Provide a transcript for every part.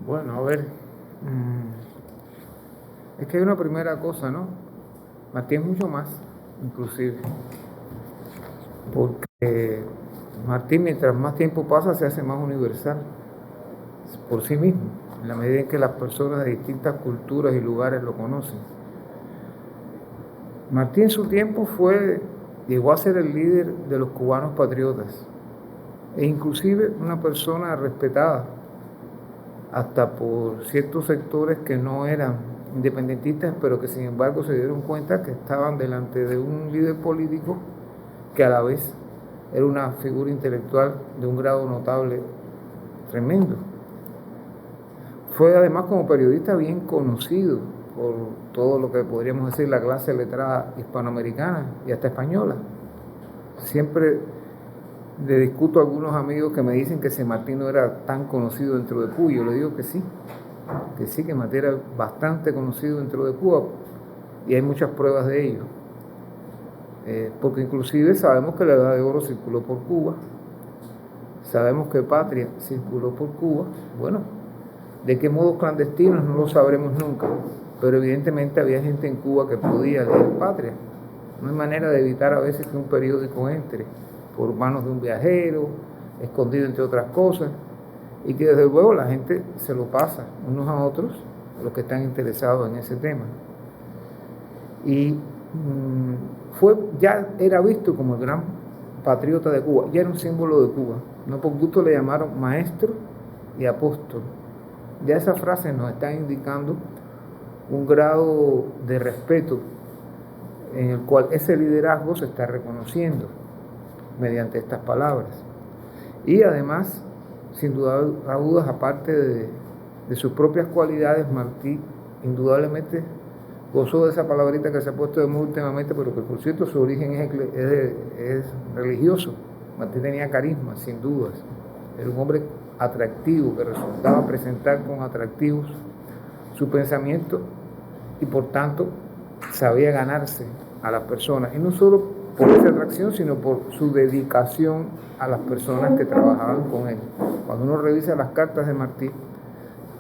Bueno, a ver, es que hay una primera cosa, ¿no? Martí es mucho más, inclusive, porque Martí, mientras más tiempo pasa, se hace más universal por sí mismo, en la medida en que las personas de distintas culturas y lugares lo conocen. Martí en su tiempo llegó a ser el líder de los cubanos patriotas, e inclusive una persona respetada, hasta por ciertos sectores que no eran independentistas, pero que sin embargo se dieron cuenta que estaban delante de un líder político que a la vez era una figura intelectual de un grado notable tremendo. Fue además como periodista bien conocido por todo lo que podríamos decir la clase letrada hispanoamericana y hasta española. Siempre le discuto a algunos amigos que me dicen que si Martí no era tan conocido dentro de Cuba. Yo le digo que sí, que Martí era bastante conocido dentro de Cuba, y hay muchas pruebas de ello. Porque inclusive sabemos que la Edad de Oro circuló por Cuba, sabemos que Patria circuló por Cuba. Bueno, de qué modos clandestinos no lo sabremos nunca, pero evidentemente había gente en Cuba que podía leer Patria. No hay manera de evitar a veces que un periódico entre por manos de un viajero, escondido entre otras cosas, y que desde luego la gente se lo pasa unos a otros, los que están interesados en ese tema. Y ya era visto como el gran patriota de Cuba, ya era un símbolo de Cuba. No por gusto le llamaron maestro y apóstol. Ya esa frase nos está indicando un grado de respeto en el cual ese liderazgo se está reconociendo mediante estas palabras. Y además, sin dudas, aparte de sus propias cualidades, Martí indudablemente gozó de esa palabrita que se ha puesto de moda últimamente, pero que por cierto su origen es religioso. Martí tenía carisma, sin dudas. Era un hombre atractivo, que resultaba presentar con atractivos su pensamiento, y por tanto sabía ganarse a las personas, y no solo por esa atracción, sino por su dedicación a las personas que trabajaban con él. Cuando uno revisa las cartas de Martí,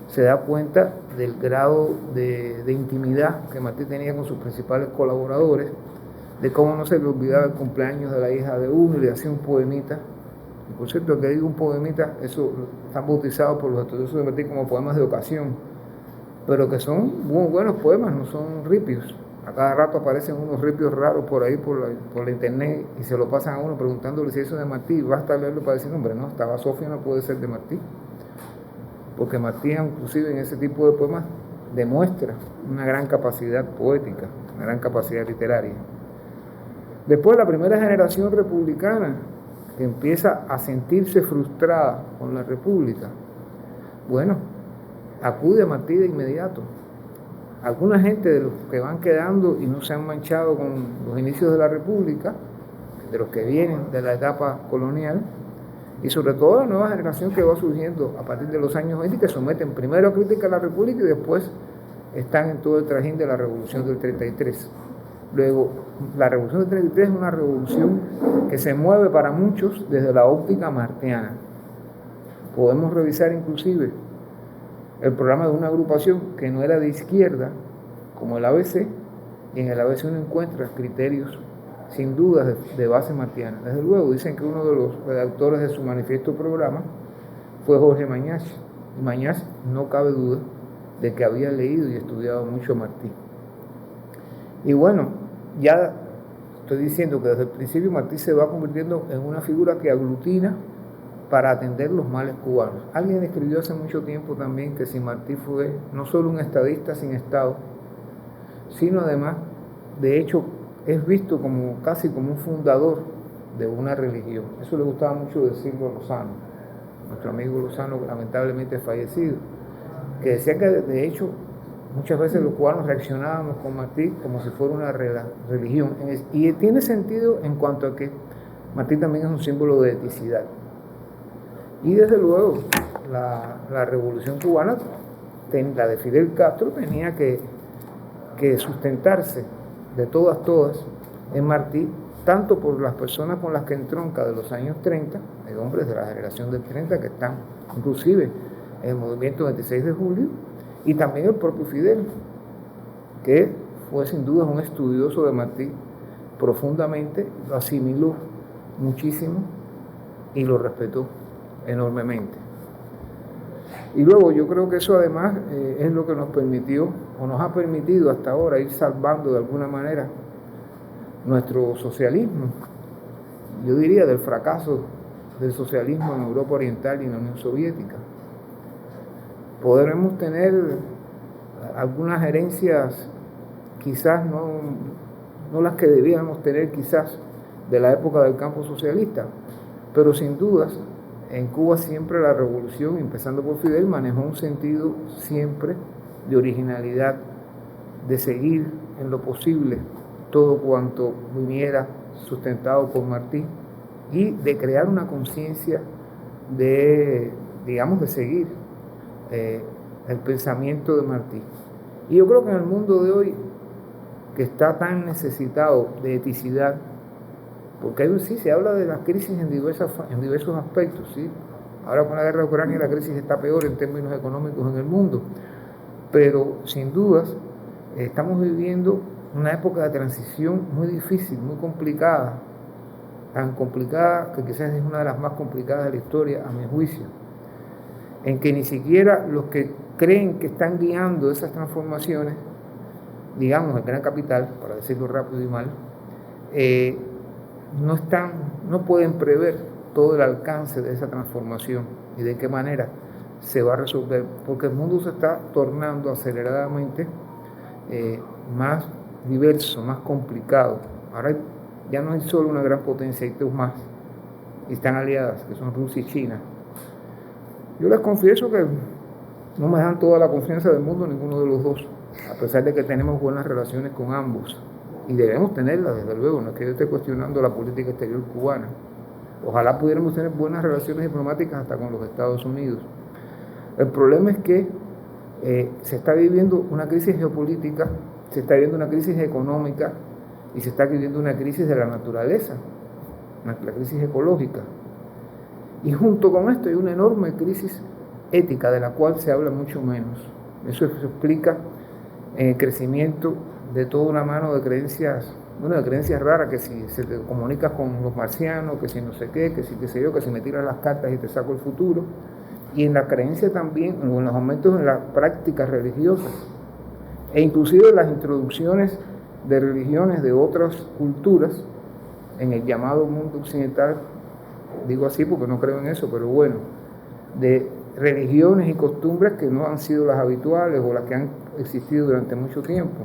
se da cuenta del grado de intimidad que Martí tenía con sus principales colaboradores, de cómo no se le olvidaba el cumpleaños de la hija de uno y le hacía un poemita. Y por cierto, el que digo un poemita, eso están bautizados por los estudiosos de Martí como poemas de ocasión, pero que son muy buenos poemas, no son ripios. A cada rato aparecen unos ripios raros por ahí, por la internet, y se lo pasan a uno preguntándole si eso es de Martí. Basta leerlo para decir, hombre, no, esta basofia no puede ser de Martí. Porque Martí, inclusive en ese tipo de poemas, demuestra una gran capacidad poética, una gran capacidad literaria. Después, la primera generación republicana, que empieza a sentirse frustrada con la República, bueno, acude a Martí de inmediato. Alguna gente de los que van quedando y no se han manchado con los inicios de la República, de los que vienen de la etapa colonial, y sobre todo la nueva generación que va surgiendo a partir de los años 20, que someten primero a crítica a la República y después están en todo el trajín de la Revolución del 33. Luego, la Revolución del 33 es una revolución que se mueve para muchos desde la óptica martiana. Podemos revisar inclusive el programa de una agrupación que no era de izquierda, como el ABC, y en el ABC uno encuentra criterios sin dudas de base martiana. Desde luego dicen que uno de los redactores de su manifiesto programa fue Jorge Mañach, y Mañach no cabe duda de que había leído y estudiado mucho a Martí. Y bueno, ya estoy diciendo que desde el principio Martí se va convirtiendo en una figura que aglutina para atender los males cubanos. Alguien escribió hace mucho tiempo también que si Martí fue no solo un estadista sin Estado, sino además, de hecho, es visto casi como un fundador de una religión. Eso le gustaba mucho decirlo a Lozano, nuestro amigo Lozano, lamentablemente fallecido, que decía que de hecho muchas veces los cubanos reaccionábamos con Martí como si fuera una religión. Y tiene sentido en cuanto a que Martí también es un símbolo de eticidad. Y desde luego, la revolución cubana, la de Fidel Castro, tenía que sustentarse de todas en Martí, tanto por las personas con las que entronca de los años 30, hay hombres de la generación del 30 que están inclusive el movimiento 26 de julio, y también el propio Fidel, que fue sin duda un estudioso de Martí profundamente, lo asimiló muchísimo y lo respetó enormemente. Y luego yo creo que eso además es lo que nos permitió o nos ha permitido hasta ahora ir salvando de alguna manera nuestro socialismo. Yo diría del fracaso del socialismo en Europa Oriental y en la Unión Soviética. Podremos tener algunas herencias, quizás no las que debíamos tener quizás de la época del campo socialista, pero sin dudas en Cuba siempre la revolución, empezando por Fidel, manejó un sentido siempre de originalidad, de seguir en lo posible todo cuanto viniera sustentado por Martí y de crear una conciencia de, digamos, de seguir el pensamiento de Martí. Y yo creo que en el mundo de hoy, que está tan necesitado de eticidad, porque ahí sí se habla de las crisis en diversos aspectos, ¿sí? Ahora con la guerra de Ucrania la crisis está peor en términos económicos en el mundo, pero sin dudas estamos viviendo una época de transición muy difícil, muy complicada, tan complicada que quizás es una de las más complicadas de la historia a mi juicio, en que ni siquiera los que creen que están guiando esas transformaciones, digamos el gran capital, para decirlo rápido y mal, no pueden prever todo el alcance de esa transformación y de qué manera se va a resolver, porque el mundo se está tornando aceleradamente más diverso, más complicado. Ahora ya no hay solo una gran potencia, hay dos más, y están aliadas, que son Rusia y China. Yo les confieso que no me dan toda la confianza del mundo ninguno de los dos, a pesar de que tenemos buenas relaciones con ambos. Y debemos tenerlas, desde luego, no es que yo esté cuestionando la política exterior cubana. Ojalá pudiéramos tener buenas relaciones diplomáticas hasta con los Estados Unidos. El problema es que se está viviendo una crisis geopolítica, se está viviendo una crisis económica y se está viviendo una crisis de la naturaleza, la crisis ecológica. Y junto con esto hay una enorme crisis ética de la cual se habla mucho menos. Eso se explica en el crecimiento de toda una mano de creencias, de creencias raras, que si se te comunicas con los marcianos, que si no sé qué, que si qué sé yo, que si me tiras las cartas y te saco el futuro, y en la creencia también, en los aumentos en las prácticas religiosas, e inclusive en las introducciones de religiones de otras culturas en el llamado mundo occidental, digo así porque no creo en eso, pero bueno, de religiones y costumbres que no han sido las habituales o las que han existido durante mucho tiempo.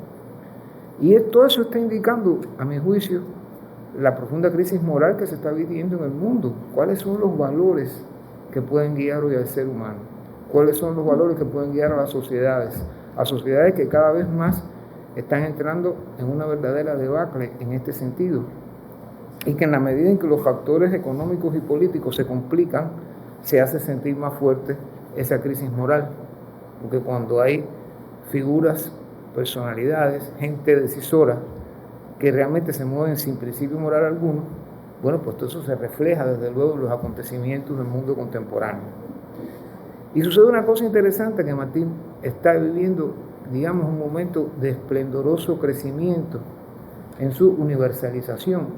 Y todo eso está indicando, a mi juicio, la profunda crisis moral que se está viviendo en el mundo. ¿Cuáles son los valores que pueden guiar hoy al ser humano? ¿Cuáles son los valores que pueden guiar a las sociedades? A sociedades que cada vez más están entrando en una verdadera debacle en este sentido. Y que en la medida en que los factores económicos y políticos se complican, se hace sentir más fuerte esa crisis moral. Porque cuando hay figuras, personalidades, gente decisora que realmente se mueven sin principio moral alguno, bueno, pues todo eso se refleja desde luego en los acontecimientos del mundo contemporáneo. Y sucede una cosa interesante, que Martí está viviendo, digamos, un momento de esplendoroso crecimiento en su universalización.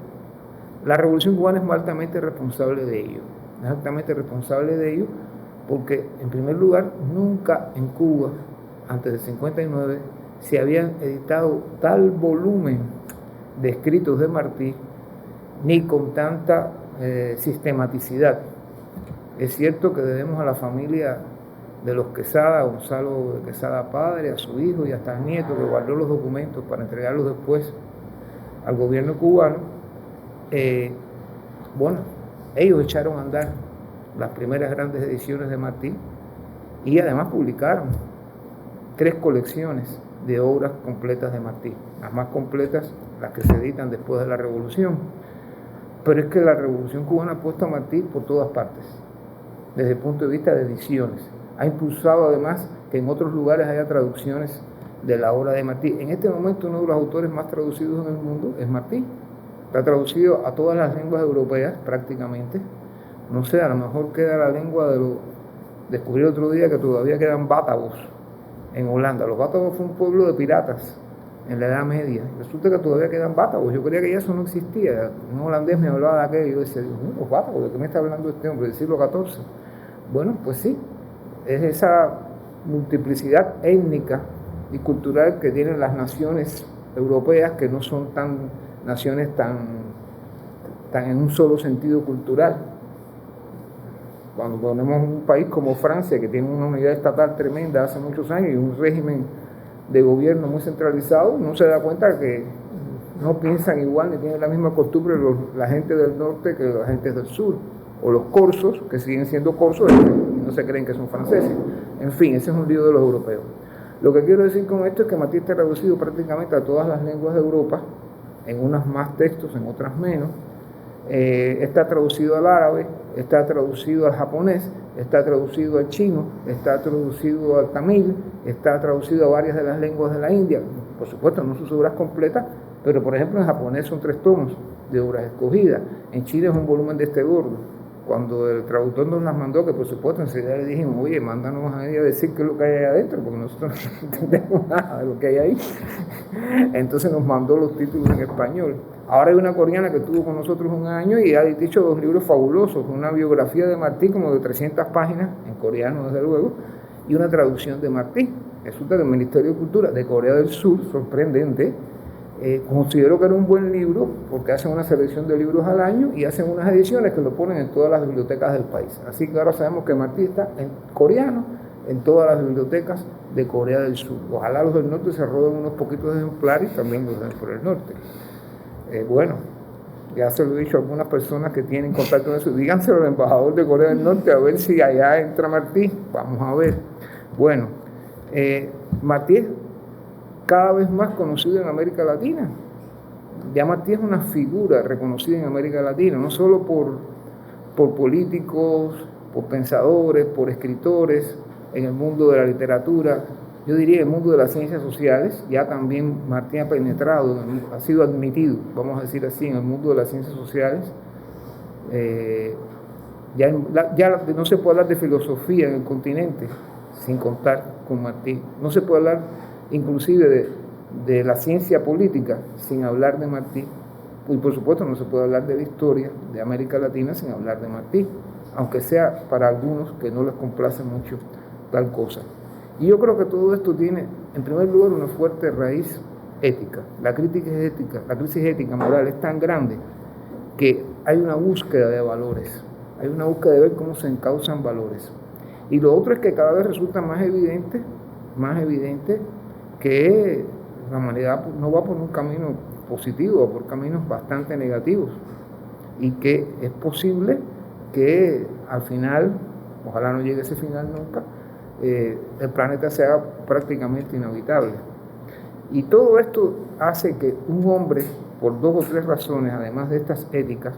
La Revolución Cubana es altamente responsable de ello, porque en primer lugar nunca en Cuba, antes del 59, se habían editado tal volumen de escritos de Martí, ni con tanta sistematicidad. Es cierto que debemos a la familia de los Quesada, Gonzalo de Quesada padre, a su hijo y hasta al nieto, que guardó los documentos para entregarlos después al gobierno cubano. Bueno, ellos echaron a andar las primeras grandes ediciones de Martí y además publicaron 3 colecciones de obras completas de Martí, las más completas, las que se editan después de la Revolución. Pero es que la Revolución Cubana ha puesto a Martí por todas partes, desde el punto de vista de ediciones. Ha impulsado además que en otros lugares haya traducciones de la obra de Martí. En este momento uno de los autores más traducidos en el mundo es Martí. Está traducido a todas las lenguas europeas prácticamente. No sé, a lo mejor queda la lengua Descubrí el otro día que todavía quedan bátavos en Holanda. Los bátavos fue un pueblo de piratas en la Edad Media. Resulta que todavía quedan bátavos. Yo creía que ya eso no existía. Un holandés me hablaba de aquello y yo decía, Dios mío, los bátavos, ¿de qué me está hablando este hombre? Del siglo XIV. Bueno, pues sí, es esa multiplicidad étnica y cultural que tienen las naciones europeas, que no son naciones tan en un solo sentido cultural. Cuando ponemos un país como Francia, que tiene una unidad estatal tremenda hace muchos años y un régimen de gobierno muy centralizado, uno se da cuenta que no piensan igual ni tienen la misma costumbre la gente del norte que la gente del sur, o los corsos, que siguen siendo corsos y no se creen que son franceses. En fin, ese es un lío de los europeos. Lo que quiero decir con esto es que Martí está traducido prácticamente a todas las lenguas de Europa, en unas más textos, en otras menos. Está traducido al árabe, está traducido al japonés, está traducido al chino, está traducido al tamil, está traducido a varias de las lenguas de la India. Por supuesto, no sus obras completas, pero por ejemplo en japonés son 3 tomos de obras escogidas. En Chile es un volumen de este gordo. Cuando el traductor nos las mandó, que por supuesto enseguida le dijimos, oye, mándanos a ella a decir qué es lo que hay ahí adentro, porque nosotros no entendemos nada de lo que hay ahí. Entonces nos mandó los títulos en español. Ahora hay una coreana que estuvo con nosotros un año y ha dicho 2 libros fabulosos, una biografía de Martí como de 300 páginas, en coreano desde luego, y una traducción de Martí. Resulta que el Ministerio de Cultura de Corea del Sur, sorprendente, considero que era un buen libro porque hacen una selección de libros al año y hacen unas ediciones que lo ponen en todas las bibliotecas del país. Así que ahora sabemos que Martí está en coreano en todas las bibliotecas de Corea del Sur. Ojalá los del norte se roben unos poquitos ejemplares y también los den por el norte. Bueno, ya se lo he dicho a algunas personas que tienen contacto con eso. Díganselo al embajador de Corea del Norte a ver si allá entra Martí. Vamos a ver. Bueno, Martí es cada vez más conocido en América Latina. Ya Martí es una figura reconocida en América Latina, no solo por políticos, por pensadores, por escritores, en el mundo de la literatura, yo diría en el mundo de las ciencias sociales. Ya también Martí ha penetrado, ha sido admitido, vamos a decir así, en el mundo de las ciencias sociales. Ya no se puede hablar de filosofía en el continente sin contar con Martí. No se puede hablar inclusive de la ciencia política sin hablar de Martí. Y por supuesto no se puede hablar de la historia de América Latina sin hablar de Martí, aunque sea para algunos que no les complace mucho tal cosa. Y yo creo que todo esto tiene, en primer lugar, una fuerte raíz ética. La crítica es ética, la crisis ética moral es tan grande que hay una búsqueda de valores, hay una búsqueda de ver cómo se encauzan valores. Y lo otro es que cada vez resulta más evidente que la humanidad no va por un camino positivo, va por caminos bastante negativos, y que es posible que al final, ojalá no llegue ese final nunca, el planeta sea prácticamente inhabitable. Y todo esto hace que un hombre, por 2 o 3 razones, además de estas éticas,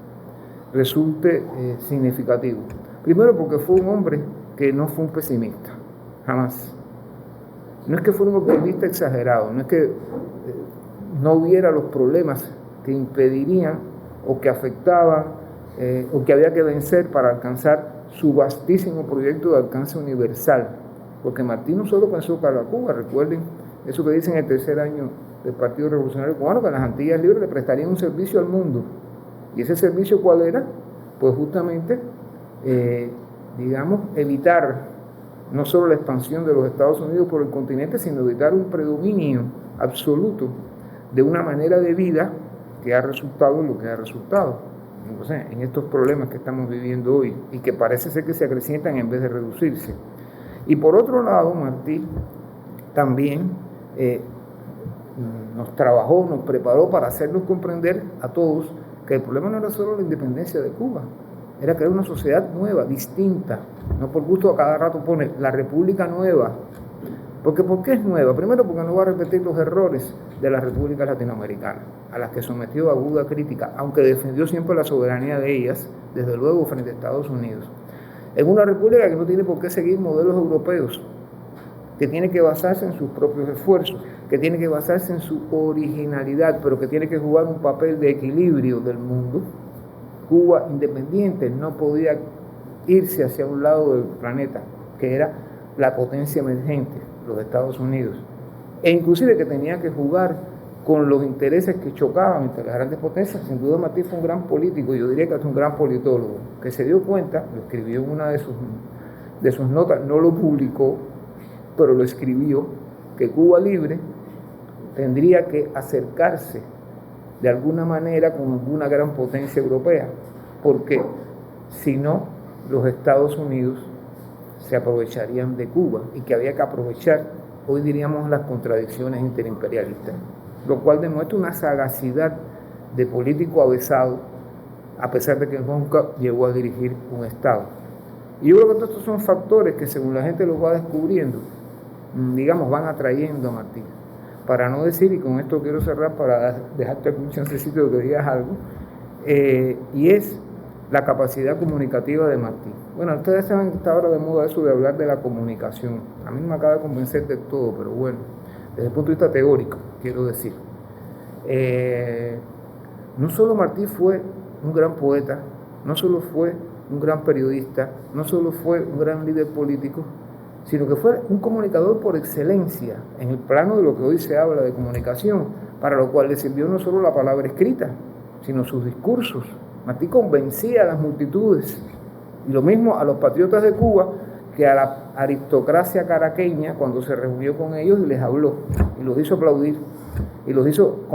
resulte significativo. Primero, porque fue un hombre que no fue un pesimista, jamás. No es que fuera un optimista exagerado, no es que no hubiera los problemas que impedirían o que afectaban o que había que vencer para alcanzar su vastísimo proyecto de alcance universal. Porque Martí no solo pensó para Cuba, recuerden eso que dicen en el 3er año del Partido Revolucionario Cubano, que las Antillas Libres le prestarían un servicio al mundo. ¿Y ese servicio cuál era? Pues justamente, evitar no solo la expansión de los Estados Unidos por el continente, sino evitar un predominio absoluto de una manera de vida que ha resultado lo que ha resultado. Entonces, en estos problemas que estamos viviendo hoy y que parece ser que se acrecientan en vez de reducirse. Y por otro lado, Martí también nos trabajó, nos preparó para hacernos comprender a todos que el problema no era solo la independencia de Cuba, era crear una sociedad nueva, distinta. No por gusto a cada rato pone la República Nueva. Porque ¿por qué es nueva? Primero porque no va a repetir los errores de las repúblicas latinoamericanas, a las que sometió aguda crítica, aunque defendió siempre la soberanía de ellas, desde luego frente a Estados Unidos. Es una república que no tiene por qué seguir modelos europeos, que tiene que basarse en sus propios esfuerzos, que tiene que basarse en su originalidad, pero que tiene que jugar un papel de equilibrio del mundo. Cuba, independiente, no podía irse hacia un lado del planeta, que era la potencia emergente, los Estados Unidos, e inclusive que tenía que jugar con los intereses que chocaban entre las grandes potencias. Sin duda Martí fue un gran político, yo diría que es un gran politólogo, que se dio cuenta, lo escribió en una de sus notas, no lo publicó, pero lo escribió, que Cuba libre tendría que acercarse de alguna manera con alguna gran potencia europea, porque si no, los Estados Unidos se aprovecharían de Cuba y que había que aprovechar, hoy diríamos, las contradicciones interimperialistas, lo cual demuestra una sagacidad de político avesado, a pesar de que nunca llegó a dirigir un Estado. Y yo creo que todos estos son factores que, según la gente los va descubriendo, digamos, van atrayendo a Martí. Para no decir, y con esto quiero cerrar para dejarte un chancecito de que digas algo, y es la capacidad comunicativa de Martí. Bueno, ustedes saben que está ahora de moda eso de hablar de la comunicación. A mí no me acaba de convencer de todo, pero bueno, desde el punto de vista teórico, quiero decir. No solo Martí fue un gran poeta, no solo fue un gran periodista, no solo fue un gran líder político, sino que fue un comunicador por excelencia en el plano de lo que hoy se habla de comunicación, para lo cual le sirvió no solo la palabra escrita, sino sus discursos. Martí convencía a las multitudes, y lo mismo a los patriotas de Cuba, que a la aristocracia caraqueña, cuando se reunió con ellos y les habló, y los hizo aplaudir, y los hizo,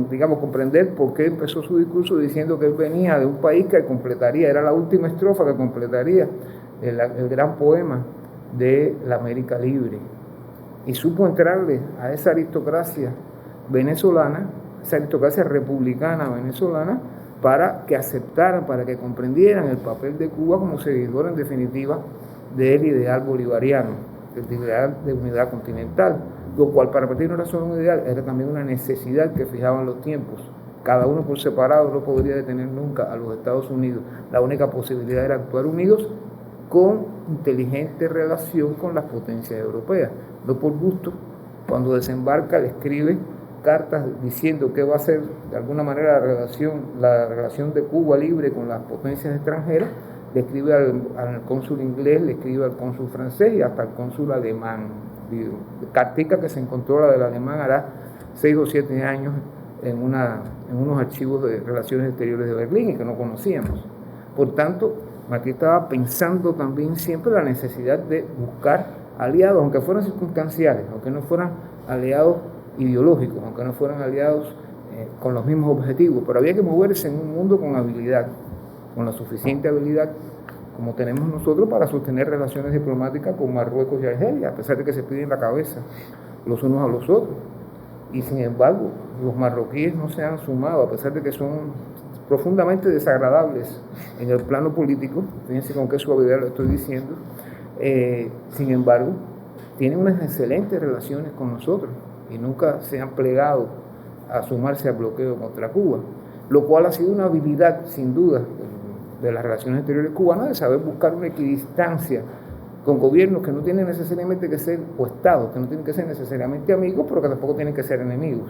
digamos, comprender por qué empezó su discurso diciendo que él venía de un país que completaría, era la última estrofa que completaría el gran poema de la América Libre, y supo entrarle a esa aristocracia venezolana, esa aristocracia republicana venezolana, para que aceptaran, para que comprendieran el papel de Cuba como seguidor en definitiva del ideal bolivariano, del ideal de unidad continental, lo cual para Martí no era solo un ideal, era también una necesidad que fijaban los tiempos. Cada uno por separado no podría detener nunca a los Estados Unidos. La única posibilidad era actuar unidos con inteligente relación con las potencias europeas. No por gusto, cuando desembarca le escribe cartas diciendo que va a ser de alguna manera la relación de Cuba libre con las potencias extranjeras, le escribe al cónsul inglés, le escribe al cónsul francés y hasta al cónsul alemán. Cartica que se encontró la del alemán hará 6 o 7 años en unos archivos de relaciones exteriores de Berlín y que no conocíamos. Por tanto, Martí estaba pensando también siempre la necesidad de buscar aliados, aunque fueran circunstanciales, aunque no fueran aliados ideológicos, aunque no fueran aliados con los mismos objetivos, pero había que moverse en un mundo con habilidad, con la suficiente habilidad como tenemos nosotros para sostener relaciones diplomáticas con Marruecos y Argelia, a pesar de que se piden la cabeza los unos a los otros. Y sin embargo, los marroquíes no se han sumado, a pesar de que son profundamente desagradables en el plano político, fíjense con qué suavidad lo estoy diciendo, sin embargo, tienen unas excelentes relaciones con nosotros y nunca se han plegado a sumarse al bloqueo contra Cuba, lo cual ha sido una habilidad, sin duda, de las relaciones exteriores cubanas, de saber buscar una equidistancia con gobiernos que no tienen necesariamente que ser, o estados que no tienen que ser necesariamente amigos, pero que tampoco tienen que ser enemigos.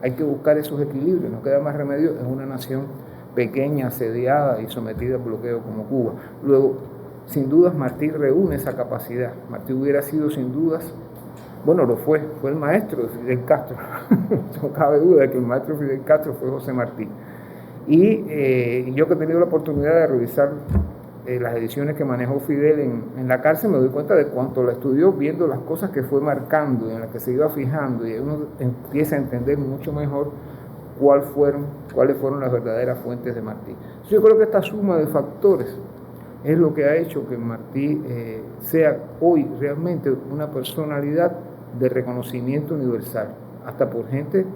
Hay que buscar esos equilibrios, no queda más remedio en una nación pequeña, asediada y sometida al bloqueo como Cuba. Luego, sin dudas, Martí reúne esa capacidad. Martí hubiera sido, sin dudas, bueno, fue el maestro de Fidel Castro. No cabe duda de que el maestro de Fidel Castro fue José Martí. Y yo que he tenido la oportunidad de revisar las ediciones que manejó Fidel en la cárcel, me doy cuenta de cuánto la estudió, viendo las cosas que fue marcando y en las que se iba fijando, y uno empieza a entender mucho mejor cuáles fueron las verdaderas fuentes de Martí. Yo creo que esta suma de factores es lo que ha hecho que Martí sea hoy realmente una personalidad de reconocimiento universal, hasta por gente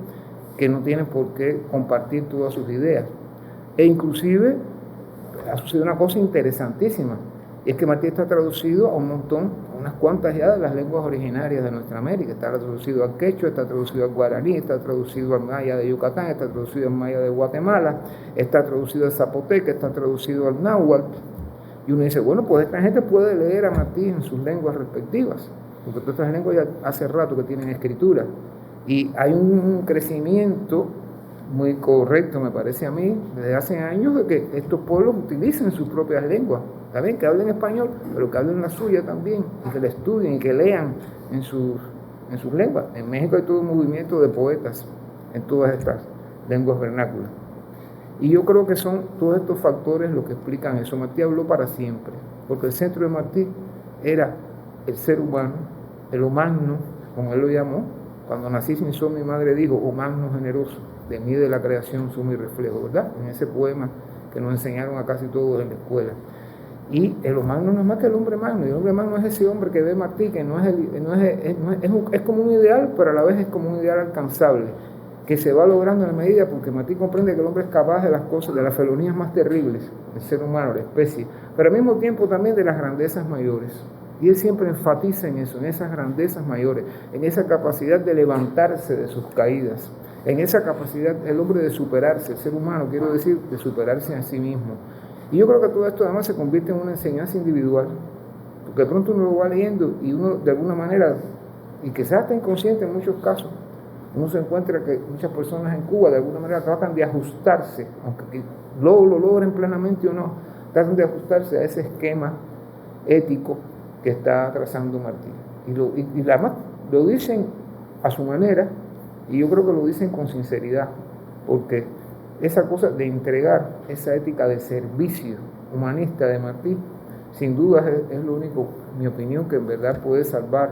que no tiene por qué compartir todas sus ideas. E inclusive ha sucedido una cosa interesantísima, y es que Martí está traducido a unas cuantas ya de las lenguas originarias de nuestra América. Está traducido al quechua, está traducido al guaraní, está traducido al maya de Yucatán, está traducido al maya de Guatemala, está traducido al zapoteca, está traducido al náhuatl. Y uno dice, bueno, pues esta gente puede leer a Martí en sus lenguas respectivas, porque todas estas lenguas ya hace rato que tienen escritura. Y hay un crecimiento muy correcto, me parece a mí, desde hace años, de que estos pueblos utilicen sus propias lenguas. Está bien que hablen español, pero que hablen la suya también, y que la estudien y que lean en sus lenguas. En México hay todo un movimiento de poetas en todas estas lenguas vernáculas. Y yo creo que son todos estos factores los que explican eso. Martí habló para siempre, porque el centro de Martí era el ser humano, el humano, como él lo llamó. Cuando nací sin son, mi madre dijo, oh magno generoso, de mí de la creación soy mi reflejo, ¿verdad? En ese poema que nos enseñaron a casi todos en la escuela. Y el humano no es más que el hombre magno, y el hombre magno es ese hombre que ve Martí, que es como un ideal, pero a la vez es como un ideal alcanzable, que se va logrando en la medida, porque Martí comprende que el hombre es capaz de las cosas, de las felonías más terribles, el ser humano, la especie, pero al mismo tiempo también de las grandezas mayores. Y él siempre enfatiza en eso, en esas grandezas mayores, en esa capacidad de levantarse de sus caídas, en esa capacidad del hombre de superarse, el ser humano, quiero decir, de superarse a sí mismo. Y yo creo que todo esto además se convierte en una enseñanza individual, porque de pronto uno lo va leyendo y uno de alguna manera, y quizás está inconsciente en muchos casos, uno se encuentra que muchas personas en Cuba de alguna manera tratan de ajustarse, aunque lo logren plenamente o no, tratan de ajustarse a ese esquema ético que está trazando Martí. Y además lo dicen a su manera, y yo creo que lo dicen con sinceridad, porque esa cosa de entregar esa ética de servicio humanista de Martí, sin duda es lo único, en mi opinión, que en verdad puede salvar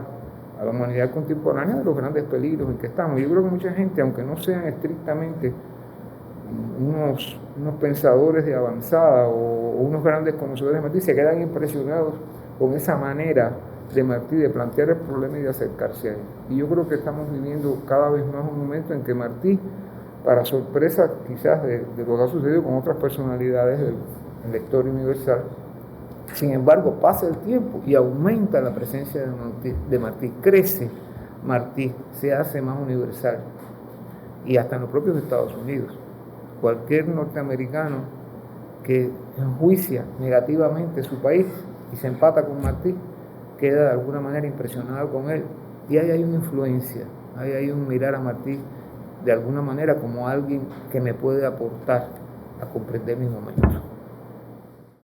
a la humanidad contemporánea de los grandes peligros en que estamos. Yo creo que mucha gente, aunque no sean estrictamente unos pensadores de avanzada o unos grandes conocedores de Martí, se quedan impresionados con esa manera de Martí de plantear el problema y de acercarse a él. Y yo creo que estamos viviendo cada vez más un momento en que Martí, para sorpresa quizás de lo que ha sucedido con otras personalidades del lector universal, sin embargo pasa el tiempo y aumenta la presencia de Martí, crece Martí, se hace más universal, y hasta en los propios Estados Unidos. Cualquier norteamericano que enjuicia negativamente su país y se empata con Martí, queda de alguna manera impresionado con él. Y ahí hay una influencia, ahí hay un mirar a Martí de alguna manera como alguien que me puede aportar a comprender mi momento.